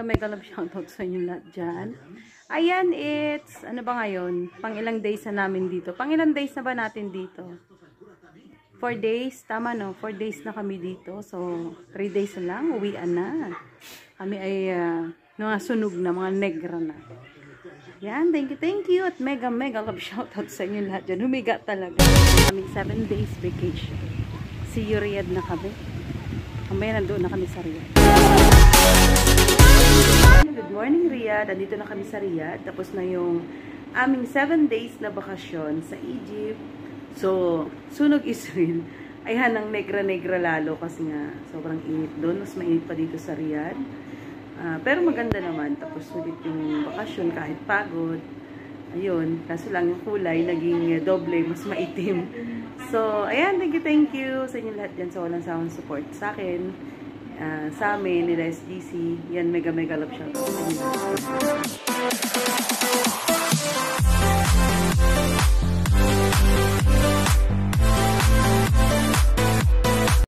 mega love shoutout sa inyo lahat dyan. Ayan, it's, ano ba ngayon? Pang ilang days na namin dito. Pang ilang days na ba natin dito? 4 days, tama no? 4 days na kami dito. So, 3 days na lang, uwian na. Kami ay mga sunog na, mga negra na. Yan, thank you. At mega love shoutout sa inyo lahat dyan. Humiga talaga. Kami 7 days vacation. See you, Riyadh na kami. Mamaya nandoon na kami sa Riyadh. Good morning, Riyadh. Andito na kami sa Riyadh. Tapos na yung aming 7 days na bakasyon sa Egypt. So, sunog Israel. Ayan, ang negra-negra lalo kasi nga sobrang init doon. Mas mainit pa dito sa Riyadh. Pero maganda naman. Tapos ulit yung bakasyon kahit pagod. Ayun. Kaso lang yung kulay naging doble, mas maitim. So, ayan. Thank you sa inyo lahat dyan sa walang sawang support sa akin. Sa amin, nila SGC. Yan, mega love shoutout sa inyo.